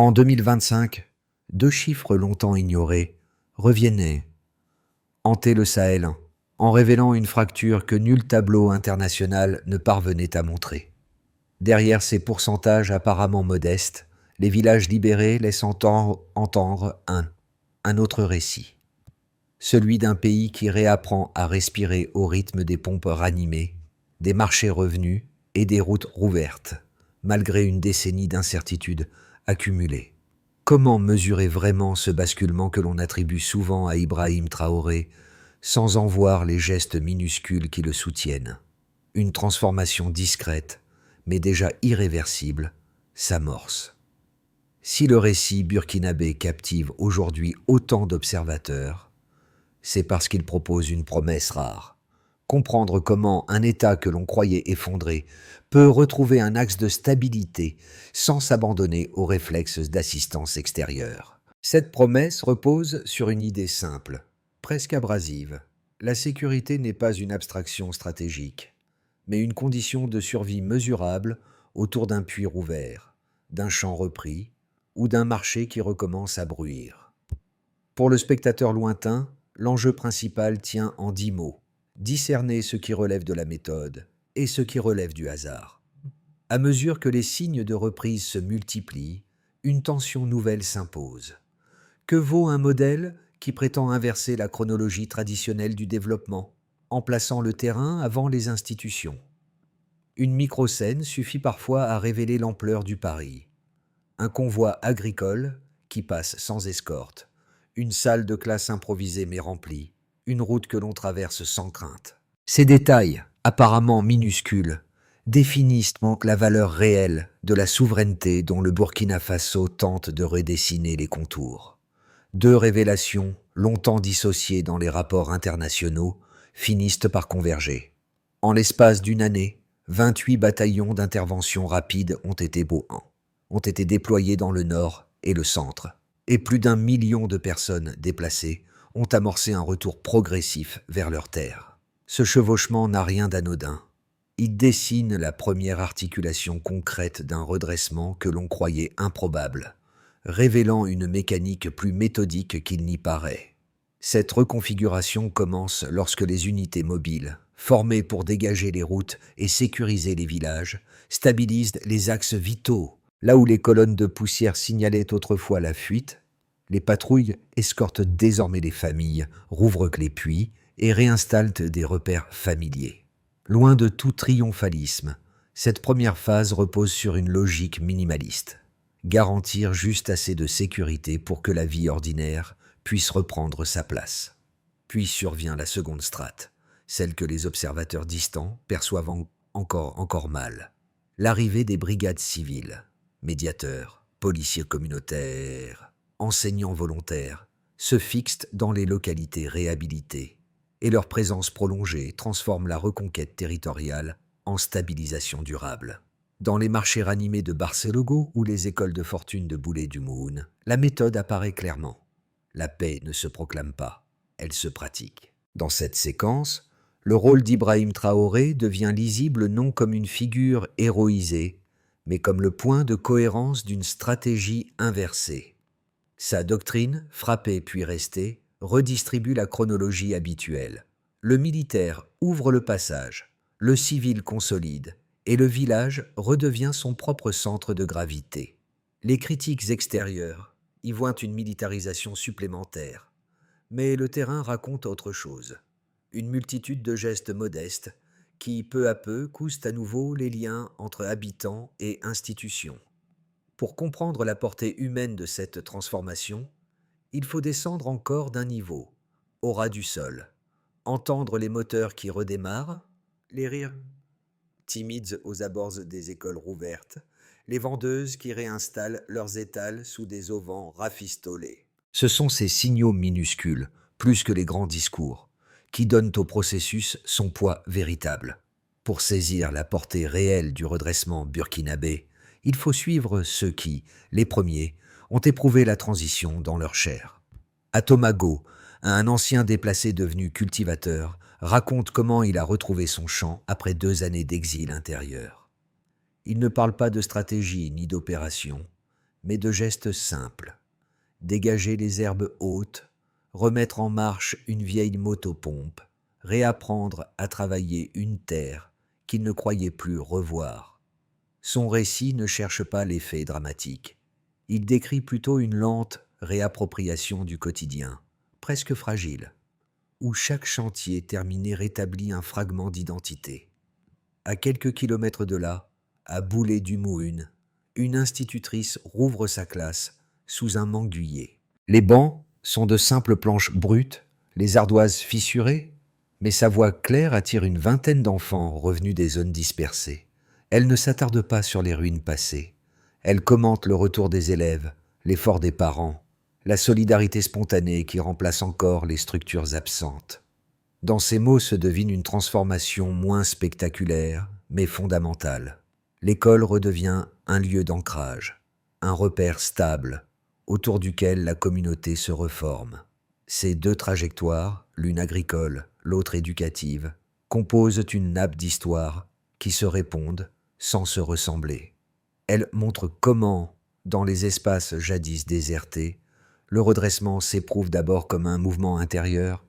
En 2025, deux chiffres longtemps ignorés revenaient hanter le Sahel, en révélant une fracture que nul tableau international ne parvenait à montrer. Derrière ces pourcentages apparemment modestes, les villages libérés laissent entendre un autre récit. Celui d'un pays qui réapprend à respirer au rythme des pompes ranimées, des marchés revenus et des routes rouvertes, malgré une décennie d'incertitudes accumulées. Comment mesurer vraiment ce basculement que l'on attribue souvent à Ibrahim Traoré, sans en voir les gestes minuscules qui le soutiennent? Une transformation discrète, mais déjà irréversible, s'amorce. Si le récit burkinabé captive aujourd'hui autant d'observateurs, c'est parce qu'il propose une promesse rare. Comprendre comment un État que l'on croyait effondré peut retrouver un axe de stabilité sans s'abandonner aux réflexes d'assistance extérieure. Cette promesse repose sur une idée simple, presque abrasive. La sécurité n'est pas une abstraction stratégique, mais une condition de survie mesurable autour d'un puits rouvert, d'un champ repris ou d'un marché qui recommence à bruire. Pour le spectateur lointain, l'enjeu principal tient en 10 mots. Discerner ce qui relève de la méthode et ce qui relève du hasard. À mesure que les signes de reprise se multiplient, une tension nouvelle s'impose. Que vaut un modèle qui prétend inverser la chronologie traditionnelle du développement, en plaçant le terrain avant les institutions? Une microscène suffit parfois à révéler l'ampleur du pari. Un convoi agricole qui passe sans escorte, une salle de classe improvisée mais remplie, une route que l'on traverse sans crainte. Ces détails, apparemment minuscules, définissent donc la valeur réelle de la souveraineté dont le Burkina Faso tente de redessiner les contours. Deux révélations, longtemps dissociées dans les rapports internationaux, finissent par converger. En l'espace d'une année, 28 bataillons d'intervention rapide ont été déployés dans le nord et le centre, et plus d'1 million de personnes déplacées ont amorcé un retour progressif vers leurs terres. Ce chevauchement n'a rien d'anodin. Il dessine la première articulation concrète d'un redressement que l'on croyait improbable, révélant une mécanique plus méthodique qu'il n'y paraît. Cette reconfiguration commence lorsque les unités mobiles, formées pour dégager les routes et sécuriser les villages, stabilisent les axes vitaux. Là où les colonnes de poussière signalaient autrefois la fuite, les patrouilles escortent désormais les familles, rouvrent les puits et réinstallent des repères familiers. Loin de tout triomphalisme, cette première phase repose sur une logique minimaliste. Garantir juste assez de sécurité pour que la vie ordinaire puisse reprendre sa place. Puis survient la seconde strate, celle que les observateurs distants perçoivent encore mal. L'arrivée des brigades civiles, médiateurs, policiers communautaires, enseignants volontaires, se fixent dans les localités réhabilitées, et leur présence prolongée transforme la reconquête territoriale en stabilisation durable. Dans les marchés ranimés de Barcelogo ou les écoles de fortune de Boulay-du-Moun, la méthode apparaît clairement. La paix ne se proclame pas, elle se pratique. Dans cette séquence, le rôle d'Ibrahim Traoré devient lisible non comme une figure héroïsée, mais comme le point de cohérence d'une stratégie inversée. Sa doctrine, frapper puis rester, redistribue la chronologie habituelle. Le militaire ouvre le passage, le civil consolide, et le village redevient son propre centre de gravité. Les critiques extérieures y voient une militarisation supplémentaire, mais le terrain raconte autre chose. Une multitude de gestes modestes qui, peu à peu, coussent à nouveau les liens entre habitants et institutions. Pour comprendre la portée humaine de cette transformation, il faut descendre encore d'un niveau, au ras du sol, entendre les moteurs qui redémarrent, les rires timides aux abords des écoles rouvertes, les vendeuses qui réinstallent leurs étals sous des auvents rafistolés. Ce sont ces signaux minuscules, plus que les grands discours, qui donnent au processus son poids véritable. Pour saisir la portée réelle du redressement burkinabé, il faut suivre ceux qui, les premiers, ont éprouvé la transition dans leur chair. Atomago, un ancien déplacé devenu cultivateur, raconte comment il a retrouvé son champ après 2 années d'exil intérieur. Il ne parle pas de stratégie ni d'opération, mais de gestes simples. Dégager les herbes hautes, remettre en marche une vieille motopompe, réapprendre à travailler une terre qu'il ne croyait plus revoir. Son récit ne cherche pas l'effet dramatique. Il décrit plutôt une lente réappropriation du quotidien, presque fragile, où chaque chantier terminé rétablit un fragment d'identité. À quelques kilomètres de là, à Boulay-du-Moune, une institutrice rouvre sa classe sous un manguier. Les bancs sont de simples planches brutes, les ardoises fissurées, mais sa voix claire attire une vingtaine d'enfants revenus des zones dispersées. Elle ne s'attarde pas sur les ruines passées. Elle commente le retour des élèves, l'effort des parents, la solidarité spontanée qui remplace encore les structures absentes. Dans ces mots se devine une transformation moins spectaculaire, mais fondamentale. L'école redevient un lieu d'ancrage, un repère stable, autour duquel la communauté se reforme. Ces deux trajectoires, l'une agricole, l'autre éducative, composent une nappe d'histoires qui se répondent sans se ressembler. Elles montrent comment, dans les espaces jadis désertés, le redressement s'éprouve d'abord comme un mouvement intérieur,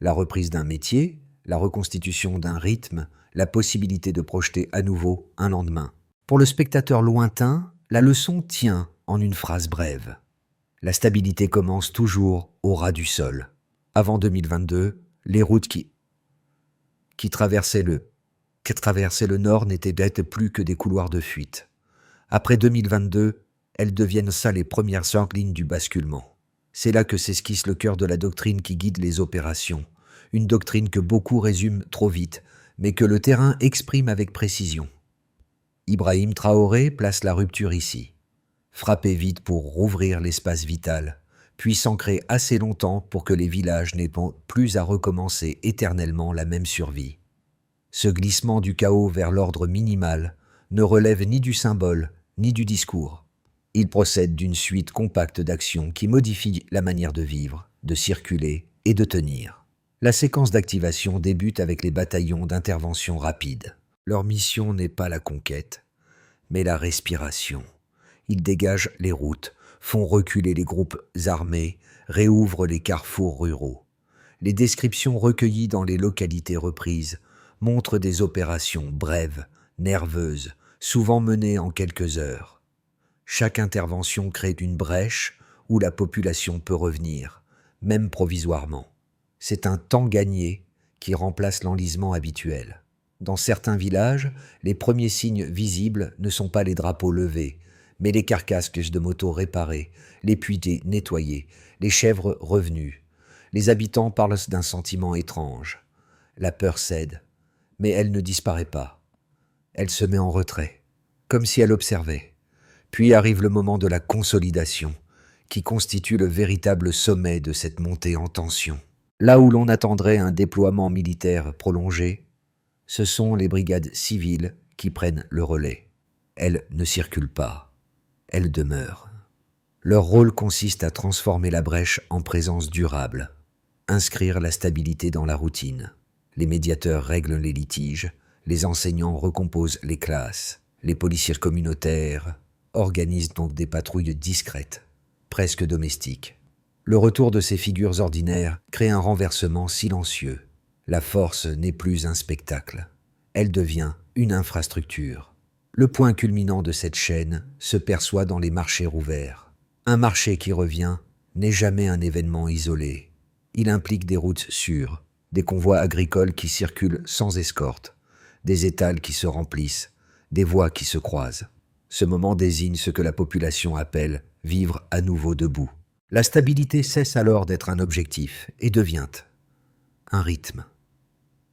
la reprise d'un métier, la reconstitution d'un rythme, la possibilité de projeter à nouveau un lendemain. Pour le spectateur lointain, la leçon tient en une phrase brève. La stabilité commence toujours au ras du sol. Avant 2022, les routes qui traversaient le nord n'étaient peut-être plus que des couloirs de fuite. Après 2022, elles deviennent ça les premières lignes du basculement. C'est là que s'esquisse le cœur de la doctrine qui guide les opérations, une doctrine que beaucoup résument trop vite, mais que le terrain exprime avec précision. Ibrahim Traoré place la rupture ici. Frapper vite pour rouvrir l'espace vital, puis s'ancrer assez longtemps pour que les villages n'aient plus à recommencer éternellement la même survie. Ce glissement du chaos vers l'ordre minimal ne relève ni du symbole, ni du discours. Il procède d'une suite compacte d'actions qui modifient la manière de vivre, de circuler et de tenir. La séquence d'activation débute avec les bataillons d'intervention rapide. Leur mission n'est pas la conquête, mais la respiration. Ils dégagent les routes, font reculer les groupes armés, réouvrent les carrefours ruraux. Les descriptions recueillies dans les localités reprises montrent des opérations brèves, nerveuses, souvent menées en quelques heures. Chaque intervention crée une brèche où la population peut revenir, même provisoirement. C'est un temps gagné qui remplace l'enlisement habituel. Dans certains villages, les premiers signes visibles ne sont pas les drapeaux levés, mais les carcasses de motos réparées, les puits nettoyés, les chèvres revenues. Les habitants parlent d'un sentiment étrange. La peur cède, mais elle ne disparaît pas. Elle se met en retrait, comme si elle observait. Puis arrive le moment de la consolidation, qui constitue le véritable sommet de cette montée en tension. Là où l'on attendrait un déploiement militaire prolongé, ce sont les brigades civiles qui prennent le relais. Elles ne circulent pas, elles demeurent. Leur rôle consiste à transformer la brèche en présence durable, inscrire la stabilité dans la routine. Les médiateurs règlent les litiges, les enseignants recomposent les classes, les policiers communautaires organisent donc des patrouilles discrètes, presque domestiques. Le retour de ces figures ordinaires crée un renversement silencieux. La force n'est plus un spectacle, elle devient une infrastructure. Le point culminant de cette chaîne se perçoit dans les marchés rouverts. Un marché qui revient n'est jamais un événement isolé. Il implique des routes sûres, des convois agricoles qui circulent sans escorte, des étals qui se remplissent, des voies qui se croisent. Ce moment désigne ce que la population appelle « vivre à nouveau debout ». La stabilité cesse alors d'être un objectif et devient un rythme.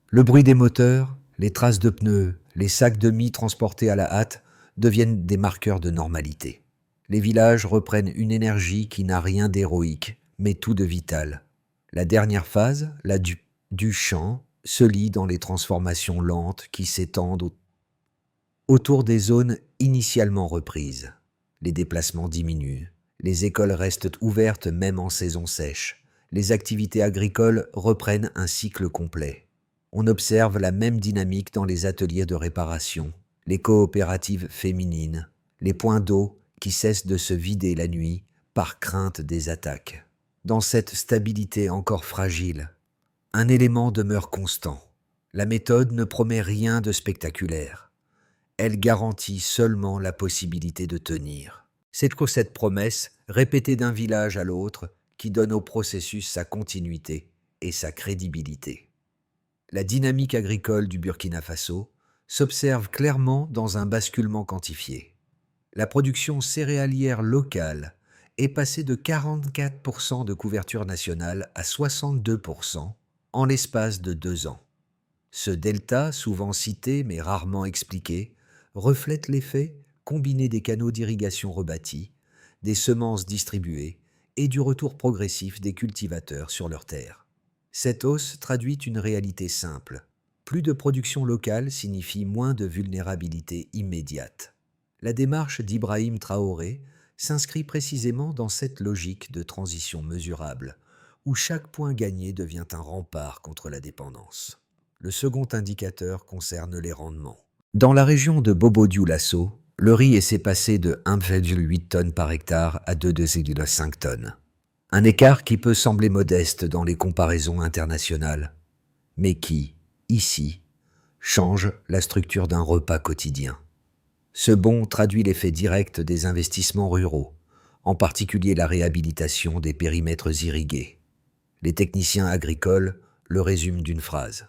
Le bruit des moteurs, les traces de pneus, les sacs de mie transportés à la hâte deviennent des marqueurs de normalité. Les villages reprennent une énergie qui n'a rien d'héroïque, mais tout de vital. La dernière phase, la du champ, se lie dans les transformations lentes qui s'étendent autour des zones initialement reprises. Les déplacements diminuent, les écoles restent ouvertes même en saison sèche, les activités agricoles reprennent un cycle complet. On observe la même dynamique dans les ateliers de réparation, les coopératives féminines, les points d'eau qui cesse de se vider la nuit par crainte des attaques. Dans cette stabilité encore fragile, un élément demeure constant. La méthode ne promet rien de spectaculaire. Elle garantit seulement la possibilité de tenir. C'est cette promesse, répétée d'un village à l'autre, qui donne au processus sa continuité et sa crédibilité. La dynamique agricole du Burkina Faso s'observe clairement dans un basculement quantifié. La production céréalière locale est passée de 44% de couverture nationale à 62% en l'espace de 2 ans. Ce delta, souvent cité mais rarement expliqué, reflète l'effet combiné des canaux d'irrigation rebâtis, des semences distribuées et du retour progressif des cultivateurs sur leurs terres. Cette hausse traduit une réalité simple. Plus de production locale signifie moins de vulnérabilité immédiate. La démarche d'Ibrahim Traoré s'inscrit précisément dans cette logique de transition mesurable, où chaque point gagné devient un rempart contre la dépendance. Le second indicateur concerne les rendements. Dans la région de Bobo-Dioulasso, le riz s'est passé de 1,8 tonnes par hectare à 2,5 tonnes. Un écart qui peut sembler modeste dans les comparaisons internationales, mais qui, ici, change la structure d'un repas quotidien. Ce bond traduit l'effet direct des investissements ruraux, en particulier la réhabilitation des périmètres irrigués. Les techniciens agricoles le résument d'une phrase.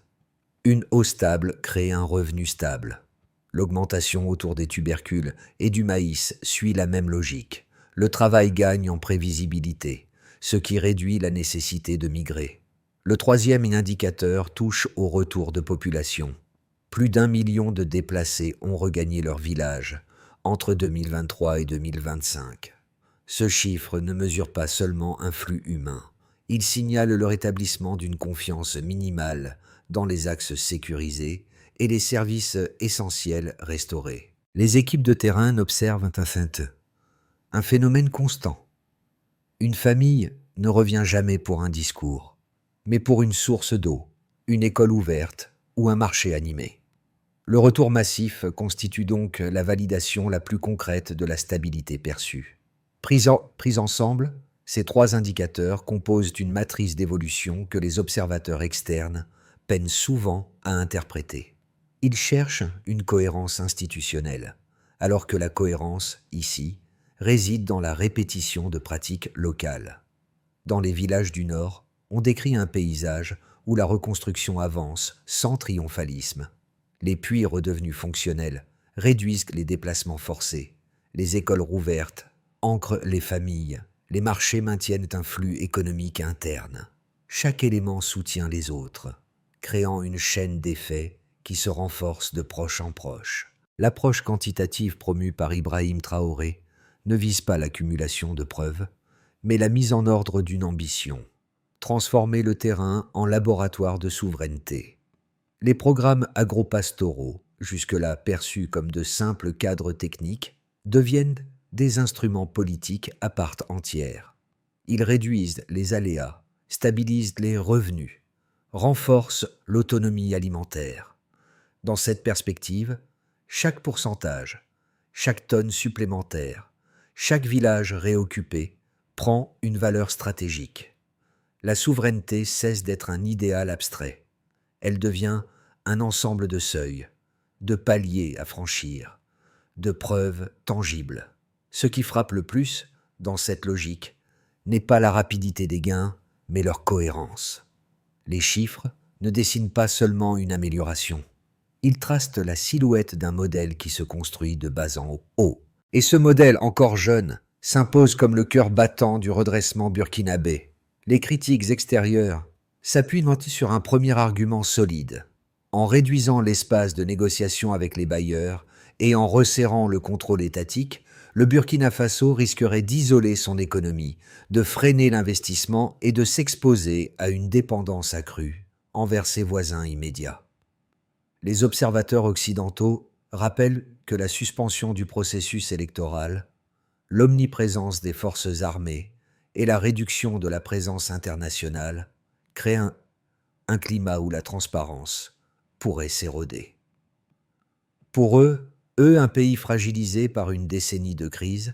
Une eau stable crée un revenu stable. L'augmentation autour des tubercules et du maïs suit la même logique. Le travail gagne en prévisibilité, ce qui réduit la nécessité de migrer. Le troisième indicateur touche au retour de population. Plus d'1 million de déplacés ont regagné leur village entre 2023 et 2025. Ce chiffre ne mesure pas seulement un flux humain. Il signale le rétablissement d'une confiance minimale dans les axes sécurisés et les services essentiels restaurés. Les équipes de terrain observent un phénomène constant. Une famille ne revient jamais pour un discours, mais pour une source d'eau, une école ouverte ou un marché animé. Le retour massif constitue donc la validation la plus concrète de la stabilité perçue. Pris ensemble, ces 3 indicateurs composent une matrice d'évolution que les observateurs externes peinent souvent à interpréter. Ils cherchent une cohérence institutionnelle, alors que la cohérence, ici, réside dans la répétition de pratiques locales. Dans les villages du Nord, on décrit un paysage où la reconstruction avance sans triomphalisme. Les puits redevenus fonctionnels réduisent les déplacements forcés, les écoles rouvertes ancrent les familles, les marchés maintiennent un flux économique interne. Chaque élément soutient les autres, créant une chaîne d'effets qui se renforce de proche en proche. L'approche quantitative promue par Ibrahim Traoré ne vise pas l'accumulation de preuves, mais la mise en ordre d'une ambition, transformer le terrain en laboratoire de souveraineté. Les programmes agropastoraux, jusque-là perçus comme de simples cadres techniques, deviennent des instruments politiques à part entière. Ils réduisent les aléas, stabilisent les revenus, renforcent l'autonomie alimentaire. Dans cette perspective, chaque pourcentage, chaque tonne supplémentaire, chaque village réoccupé prend une valeur stratégique. La souveraineté cesse d'être un idéal abstrait. Elle devient un ensemble de seuils, de paliers à franchir, de preuves tangibles. Ce qui frappe le plus, dans cette logique, n'est pas la rapidité des gains, mais leur cohérence. Les chiffres ne dessinent pas seulement une amélioration. Ils tracent la silhouette d'un modèle qui se construit de bas en haut. Et ce modèle, encore jeune, s'impose comme le cœur battant du redressement burkinabé. Les critiques extérieures s'appuient sur un premier argument solide. En réduisant l'espace de négociation avec les bailleurs et en resserrant le contrôle étatique, le Burkina Faso risquerait d'isoler son économie, de freiner l'investissement et de s'exposer à une dépendance accrue envers ses voisins immédiats. Les observateurs occidentaux rappellent que la suspension du processus électoral, l'omniprésence des forces armées et la réduction de la présence internationale créent un climat où la transparence pourrait s'éroder. Pour eux, un pays fragilisé par une décennie de crise,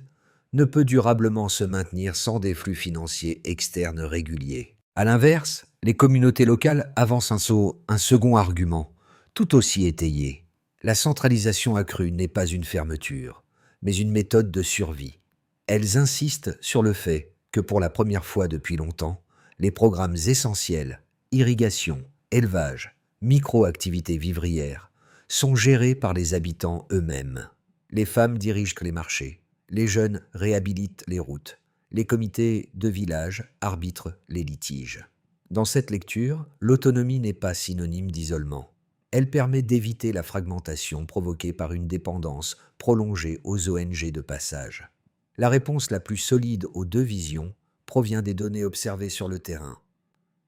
ne peut durablement se maintenir sans des flux financiers externes réguliers. À l'inverse, les communautés locales avancent un second argument, tout aussi étayé. La centralisation accrue n'est pas une fermeture, mais une méthode de survie. Elles insistent sur le fait que pour la première fois depuis longtemps, les programmes essentiels, irrigation, élevage, micro-activités vivrières, sont gérés par les habitants eux-mêmes. Les femmes dirigent les marchés, les jeunes réhabilitent les routes, les comités de village arbitrent les litiges. Dans cette lecture, l'autonomie n'est pas synonyme d'isolement. Elle permet d'éviter la fragmentation provoquée par une dépendance prolongée aux ONG de passage. La réponse la plus solide aux deux visions provient des données observées sur le terrain.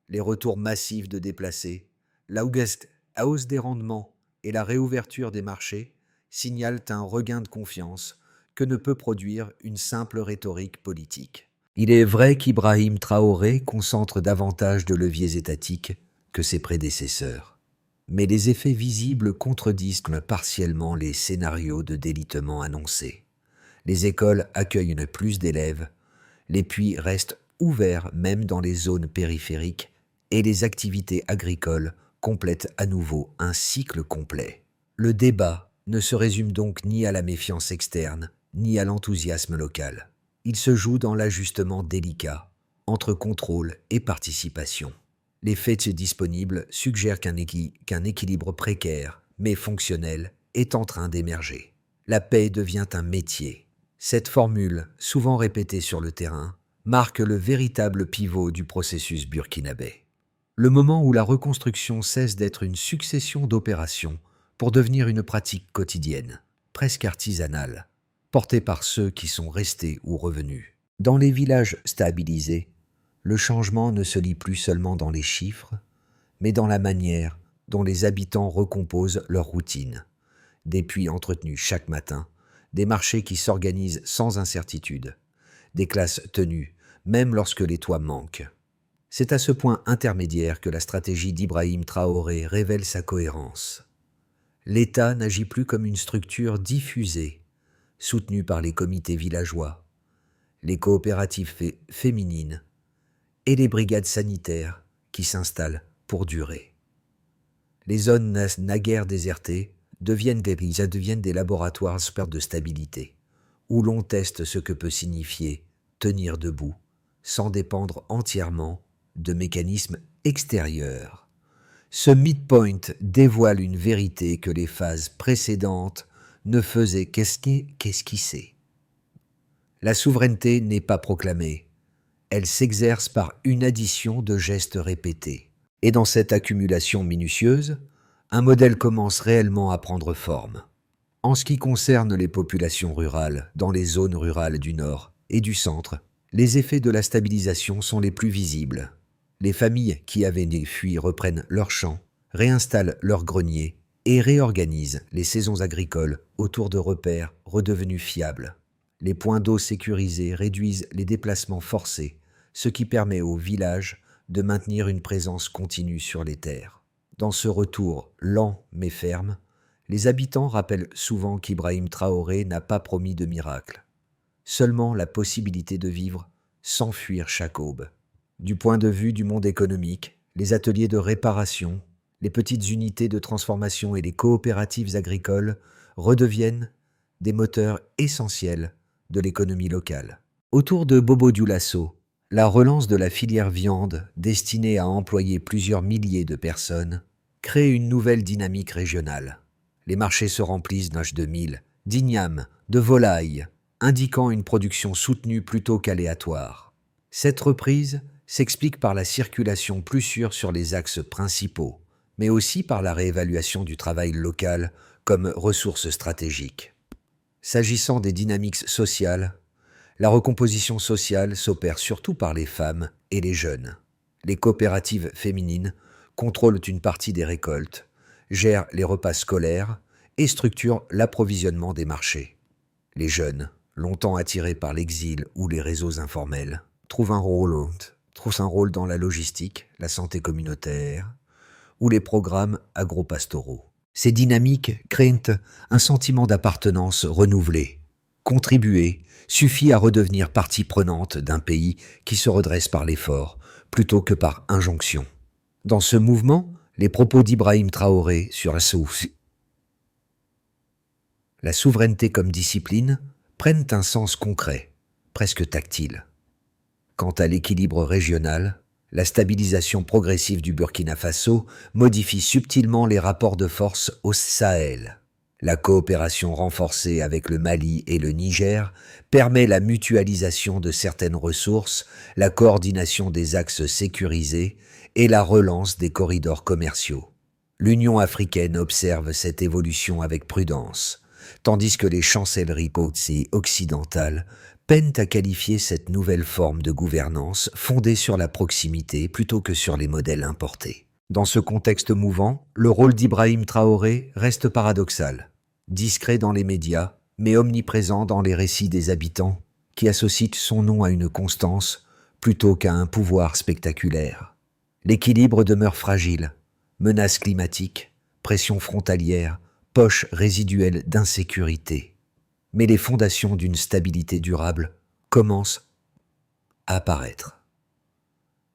Les retours massifs de déplacés, la hausse des rendements et la réouverture des marchés signalent un regain de confiance que ne peut produire une simple rhétorique politique. Il est vrai qu'Ibrahim Traoré concentre davantage de leviers étatiques que ses prédécesseurs. Mais les effets visibles contredisent partiellement les scénarios de délitement annoncés. Les écoles accueillent plus d'élèves, les puits restent ouverts même dans les zones périphériques et les activités agricoles complètent à nouveau un cycle complet. Le débat ne se résume donc ni à la méfiance externe, ni à l'enthousiasme local. Il se joue dans l'ajustement délicat entre contrôle et participation. Les faits disponibles suggèrent qu'un équilibre précaire, mais fonctionnel, est en train d'émerger. La paix devient un métier. Cette formule, souvent répétée sur le terrain, marque le véritable pivot du processus burkinabé. Le moment où la reconstruction cesse d'être une succession d'opérations pour devenir une pratique quotidienne, presque artisanale, portée par ceux qui sont restés ou revenus. Dans les villages stabilisés, le changement ne se lit plus seulement dans les chiffres, mais dans la manière dont les habitants recomposent leur routine. Des puits entretenus chaque matin, des marchés qui s'organisent sans incertitude, des classes tenues, même lorsque les toits manquent. C'est à ce point intermédiaire que la stratégie d'Ibrahim Traoré révèle sa cohérence. L'État n'agit plus comme une structure diffusée, soutenue par les comités villageois, les coopératives féminines et les brigades sanitaires qui s'installent pour durer. Les zones naguère désertées deviennent des laboratoires de stabilité, où l'on teste ce que peut signifier tenir debout, sans dépendre entièrement de mécanismes extérieurs. Ce midpoint dévoile une vérité que les phases précédentes ne faisaient qu'esquisser. La souveraineté n'est pas proclamée, elle s'exerce par une addition de gestes répétés. Et dans cette accumulation minutieuse, un modèle commence réellement à prendre forme. En ce qui concerne les populations rurales, dans les zones rurales du Nord et du Centre, les effets de la stabilisation sont les plus visibles. Les familles qui avaient fui reprennent leurs champs, réinstallent leurs greniers et réorganisent les saisons agricoles autour de repères redevenus fiables. Les points d'eau sécurisés réduisent les déplacements forcés, ce qui permet aux villages de maintenir une présence continue sur les terres. Dans ce retour lent mais ferme, les habitants rappellent souvent qu'Ibrahim Traoré n'a pas promis de miracle, seulement la possibilité de vivre sans fuir chaque aube. Du point de vue du monde économique, les ateliers de réparation, les petites unités de transformation et les coopératives agricoles redeviennent des moteurs essentiels de l'économie locale. Autour de Bobo Dioulasso, la relance de la filière viande, destinée à employer plusieurs milliers de personnes, crée une nouvelle dynamique régionale. Les marchés se remplissent d'âge de mil, d'ignames, de volailles, indiquant une production soutenue plutôt qu'aléatoire. Cette reprise s'explique par la circulation plus sûre sur les axes principaux, mais aussi par la réévaluation du travail local comme ressource stratégique. S'agissant des dynamiques sociales, la recomposition sociale s'opère surtout par les femmes et les jeunes. Les coopératives féminines contrôlent une partie des récoltes, gèrent les repas scolaires et structurent l'approvisionnement des marchés. Les jeunes, longtemps attirés par l'exil ou les réseaux informels, trouvent un rôle dans la logistique, la santé communautaire ou les programmes agropastoraux. Ces dynamiques créent un sentiment d'appartenance renouvelé. Contribuer suffit à redevenir partie prenante d'un pays qui se redresse par l'effort, plutôt que par injonction. Dans ce mouvement, les propos d'Ibrahim Traoré sur la souveraineté comme discipline prennent un sens concret, presque tactile. Quant à l'équilibre régional, la stabilisation progressive du Burkina Faso modifie subtilement les rapports de force au Sahel. La coopération renforcée avec le Mali et le Niger permet la mutualisation de certaines ressources, la coordination des axes sécurisés et la relance des corridors commerciaux. L'Union africaine observe cette évolution avec prudence, tandis que les chancelleries occidentales peinent à qualifier cette nouvelle forme de gouvernance fondée sur la proximité plutôt que sur les modèles importés. Dans ce contexte mouvant, le rôle d'Ibrahim Traoré reste paradoxal, discret dans les médias, mais omniprésent dans les récits des habitants, qui associent son nom à une constance plutôt qu'à un pouvoir spectaculaire. L'équilibre demeure fragile, menaces climatiques, pression frontalière, poche résiduelle d'insécurité. Mais les fondations d'une stabilité durable commencent à apparaître.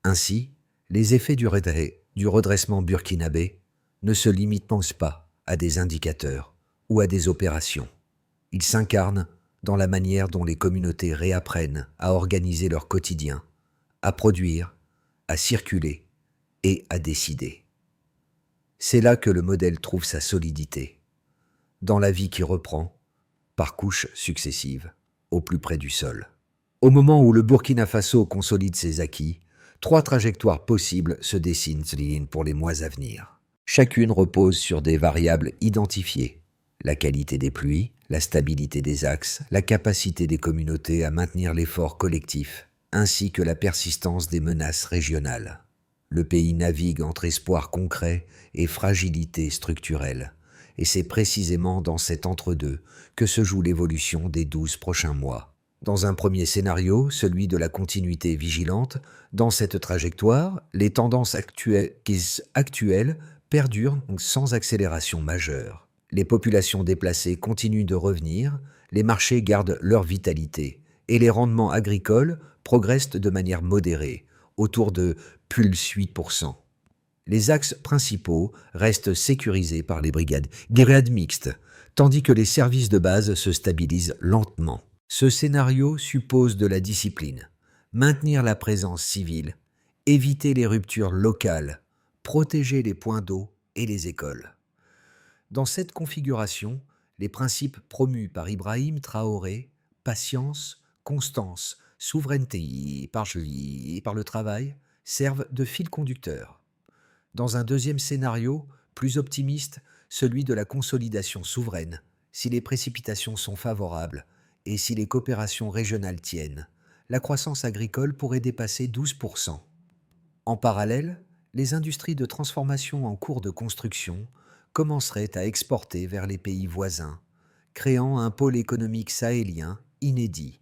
Ainsi, les effets du redressement burkinabé ne se limitent pas à des indicateurs ou à des opérations. Ils s'incarnent dans la manière dont les communautés réapprennent à organiser leur quotidien, à produire, à circuler et à décider. C'est là que le modèle trouve sa solidité, dans la vie qui reprend, par couches successives, au plus près du sol. Au moment où le Burkina Faso consolide ses acquis, 3 trajectoires possibles se dessinent pour les mois à venir. Chacune repose sur des variables identifiées: la qualité des pluies, la stabilité des axes, la capacité des communautés à maintenir l'effort collectif, ainsi que la persistance des menaces régionales. Le pays navigue entre espoir concret et fragilité structurelle, et c'est précisément dans cet entre-deux que se joue l'évolution des 12 prochains mois. Dans un premier scénario, celui de la continuité vigilante, dans cette trajectoire, les tendances actuelles perdurent sans accélération majeure. Les populations déplacées continuent de revenir, les marchés gardent leur vitalité, et les rendements agricoles progressent de manière modérée, autour de +8%. Les axes principaux restent sécurisés par les brigades mixtes, tandis que les services de base se stabilisent lentement. Ce scénario suppose de la discipline, maintenir la présence civile, éviter les ruptures locales, protéger les points d'eau et les écoles. Dans cette configuration, les principes promus par Ibrahim Traoré, patience, constance, souveraineté par le travail, servent de fil conducteur. Dans un deuxième scénario, plus optimiste, celui de la consolidation souveraine, si les précipitations sont favorables et si les coopérations régionales tiennent, la croissance agricole pourrait dépasser 12%. En parallèle, les industries de transformation en cours de construction commenceraient à exporter vers les pays voisins, créant un pôle économique sahélien inédit.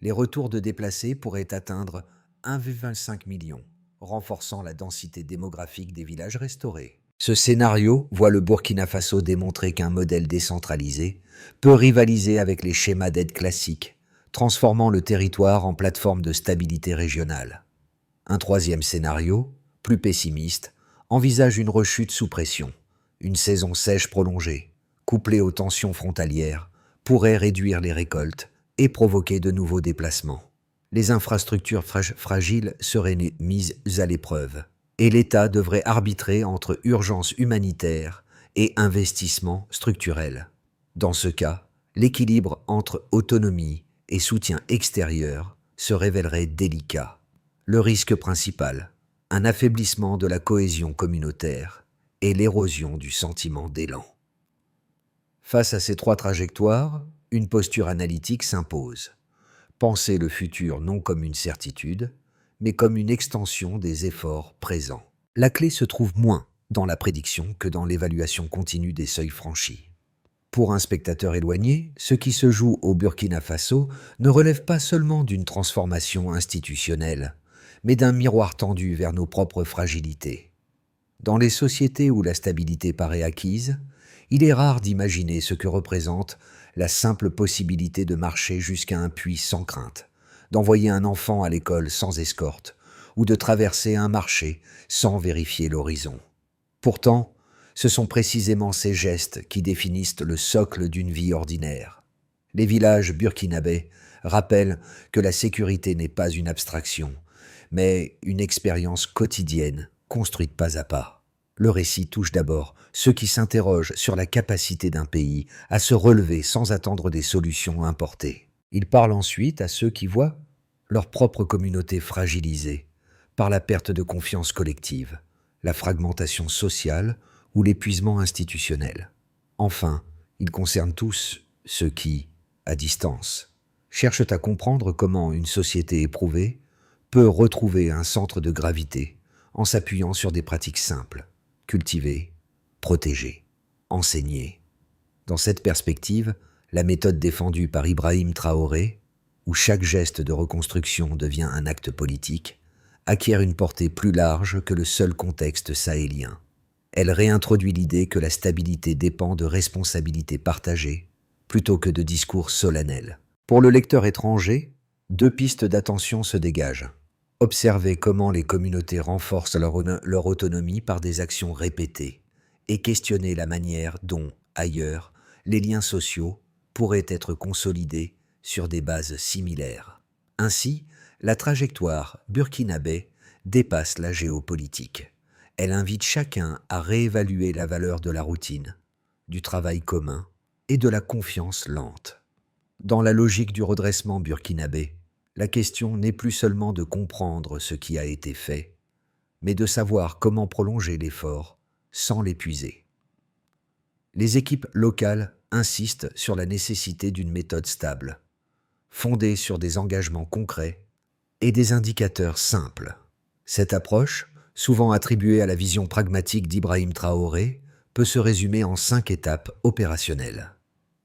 Les retours de déplacés pourraient atteindre 1,25 million, renforçant la densité démographique des villages restaurés. Ce scénario voit le Burkina Faso démontrer qu'un modèle décentralisé peut rivaliser avec les schémas d'aide classiques, transformant le territoire en plateforme de stabilité régionale. Un troisième scénario, plus pessimiste, envisage une rechute sous pression. Une saison sèche prolongée, couplée aux tensions frontalières, pourrait réduire les récoltes et provoquer de nouveaux déplacements. Les infrastructures fragiles seraient mises à l'épreuve, et l'État devrait arbitrer entre urgence humanitaire et investissement structurel. Dans ce cas, l'équilibre entre autonomie et soutien extérieur se révélerait délicat. Le risque principal, un affaiblissement de la cohésion communautaire et l'érosion du sentiment d'élan. Face à ces 3 trajectoires, une posture analytique s'impose. Penser le futur non comme une certitude, mais comme une extension des efforts présents. La clé se trouve moins dans la prédiction que dans l'évaluation continue des seuils franchis. Pour un spectateur éloigné, ce qui se joue au Burkina Faso ne relève pas seulement d'une transformation institutionnelle, mais d'un miroir tendu vers nos propres fragilités. Dans les sociétés où la stabilité paraît acquise, Il est rare d'imaginer ce que représente la simple possibilité de marcher jusqu'à un puits sans crainte, d'envoyer un enfant à l'école sans escorte, ou de traverser un marché sans vérifier l'horizon. Pourtant, ce sont précisément ces gestes qui définissent le socle d'une vie ordinaire. Les villages burkinabés rappellent que la sécurité n'est pas une abstraction, mais une expérience quotidienne, construite pas à pas. Le récit touche d'abord ceux qui s'interrogent sur la capacité d'un pays à se relever sans attendre des solutions importées. Il parle ensuite à ceux qui voient leur propre communauté fragilisée par la perte de confiance collective, la fragmentation sociale ou l'épuisement institutionnel. Enfin, il concerne tous ceux qui, à distance, cherchent à comprendre comment une société éprouvée peut retrouver un centre de gravité en s'appuyant sur des pratiques simples, cultiver, protéger, enseigner. Dans cette perspective, la méthode défendue par Ibrahim Traoré, où chaque geste de reconstruction devient un acte politique, acquiert une portée plus large que le seul contexte sahélien. Elle réintroduit l'idée que la stabilité dépend de responsabilités partagées, plutôt que de discours solennels. Pour le lecteur étranger, deux pistes d'attention se dégagent. Observer comment les communautés renforcent leur autonomie par des actions répétées et questionner la manière dont, ailleurs, les liens sociaux pourraient être consolidés sur des bases similaires. Ainsi, la trajectoire burkinabé dépasse la géopolitique. Elle invite chacun à réévaluer la valeur de la routine, du travail commun et de la confiance lente. Dans la logique du redressement burkinabé, la question n'est plus seulement de comprendre ce qui a été fait, mais de savoir comment prolonger l'effort sans l'épuiser. Les équipes locales insistent sur la nécessité d'une méthode stable, fondée sur des engagements concrets et des indicateurs simples. Cette approche, souvent attribuée à la vision pragmatique d'Ibrahim Traoré, peut se résumer en 5 étapes opérationnelles,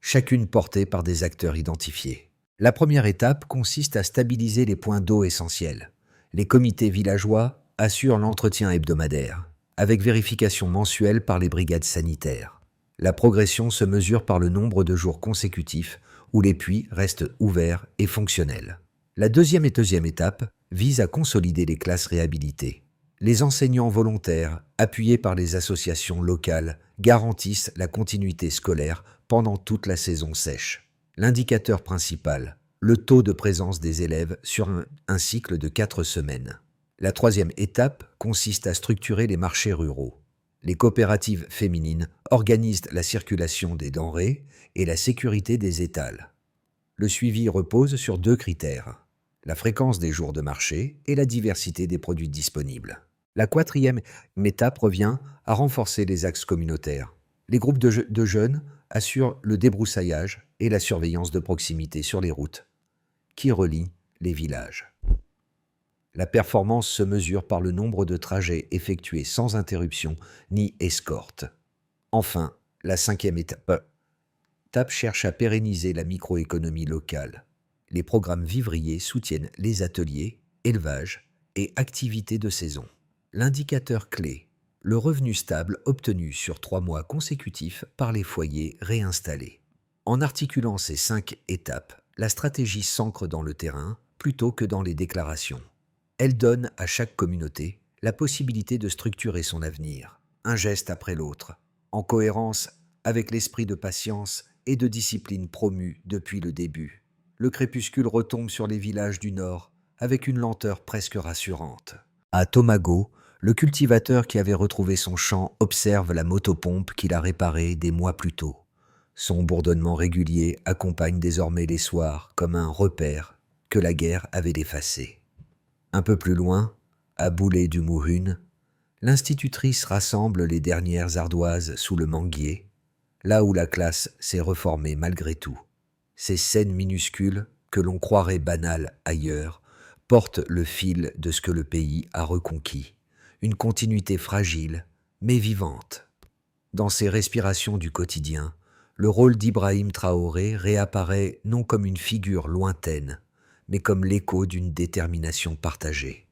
chacune portée par des acteurs identifiés. La première étape consiste à stabiliser les points d'eau essentiels. Les comités villageois assurent l'entretien hebdomadaire, avec vérification mensuelle par les brigades sanitaires. La progression se mesure par le nombre de jours consécutifs où les puits restent ouverts et fonctionnels. La deuxième et troisième étape vise à consolider les classes réhabilitées. Les enseignants volontaires, appuyés par les associations locales, garantissent la continuité scolaire pendant toute la saison sèche. L'indicateur principal, le taux de présence des élèves sur un cycle de 4 semaines. La troisième étape consiste à structurer les marchés ruraux. Les coopératives féminines organisent la circulation des denrées et la sécurité des étals. Le suivi repose sur 2 critères, la fréquence des jours de marché et la diversité des produits disponibles. La quatrième étape revient à renforcer les axes communautaires. Les groupes de jeunes assurent le débroussaillage et la surveillance de proximité sur les routes qui relient les villages. La performance se mesure par le nombre de trajets effectués sans interruption ni escorte. Enfin, la 5e étape cherche à pérenniser la microéconomie locale. Les programmes vivriers soutiennent les ateliers, élevage et activités de saison. L'indicateur clé, le revenu stable obtenu sur 3 mois consécutifs par les foyers réinstallés. En articulant ces 5 étapes, la stratégie s'ancre dans le terrain plutôt que dans les déclarations. Elle donne à chaque communauté la possibilité de structurer son avenir, un geste après l'autre, en cohérence avec l'esprit de patience et de discipline promu depuis le début. Le crépuscule retombe sur les villages du Nord avec une lenteur presque rassurante. À Tomago, le cultivateur qui avait retrouvé son champ observe la motopompe qu'il a réparée des mois plus tôt. Son bourdonnement régulier accompagne désormais les soirs comme un repère que la guerre avait effacé. Un peu plus loin, à Boulé du Mouhune, l'institutrice rassemble les dernières ardoises sous le manguier, là où la classe s'est reformée malgré tout. Ces scènes minuscules, que l'on croirait banales ailleurs, portent le fil de ce que le pays a reconquis, une continuité fragile, mais vivante. Dans ces respirations du quotidien, le rôle d'Ibrahim Traoré réapparaît non comme une figure lointaine, mais comme l'écho d'une détermination partagée.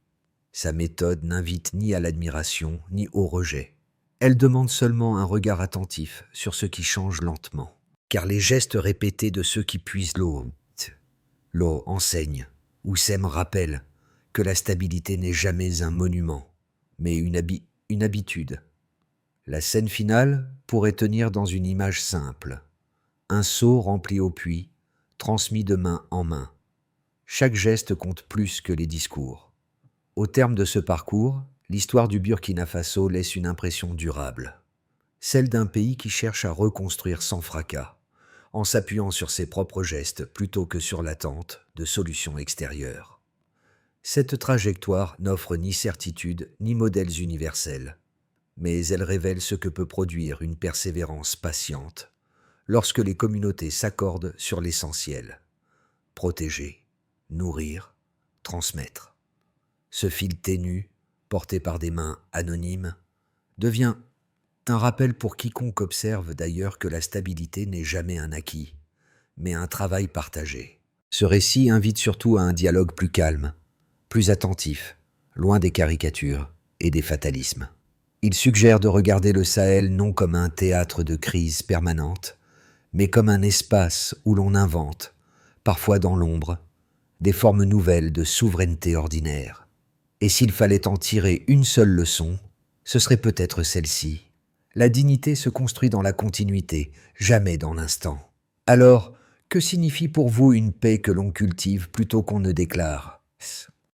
Sa méthode n'invite ni à l'admiration ni au rejet. Elle demande seulement un regard attentif sur ce qui change lentement. Car les gestes répétés de ceux qui puisent l'eau enseignent ou sèment rappellent que la stabilité n'est jamais un monument, mais une habitude. La scène finale pourrait tenir dans une image simple. Un seau rempli au puits, transmis de main en main. Chaque geste compte plus que les discours. Au terme de ce parcours, l'histoire du Burkina Faso laisse une impression durable. Celle d'un pays qui cherche à reconstruire sans fracas, en s'appuyant sur ses propres gestes plutôt que sur l'attente de solutions extérieures. Cette trajectoire n'offre ni certitude ni modèles universels, mais elle révèle ce que peut produire une persévérance patiente lorsque les communautés s'accordent sur l'essentiel: protéger, nourrir, transmettre. Ce fil ténu, porté par des mains anonymes, devient un rappel pour quiconque observe d'ailleurs que la stabilité n'est jamais un acquis, mais un travail partagé. Ce récit invite surtout à un dialogue plus calme, plus attentif, loin des caricatures et des fatalismes. Il suggère de regarder le Sahel non comme un théâtre de crise permanente, mais comme un espace où l'on invente, parfois dans l'ombre, des formes nouvelles de souveraineté ordinaire. Et s'il fallait en tirer une seule leçon, ce serait peut-être celle-ci. La dignité se construit dans la continuité, jamais dans l'instant. Alors, que signifie pour vous une paix que l'on cultive plutôt qu'on ne déclare ?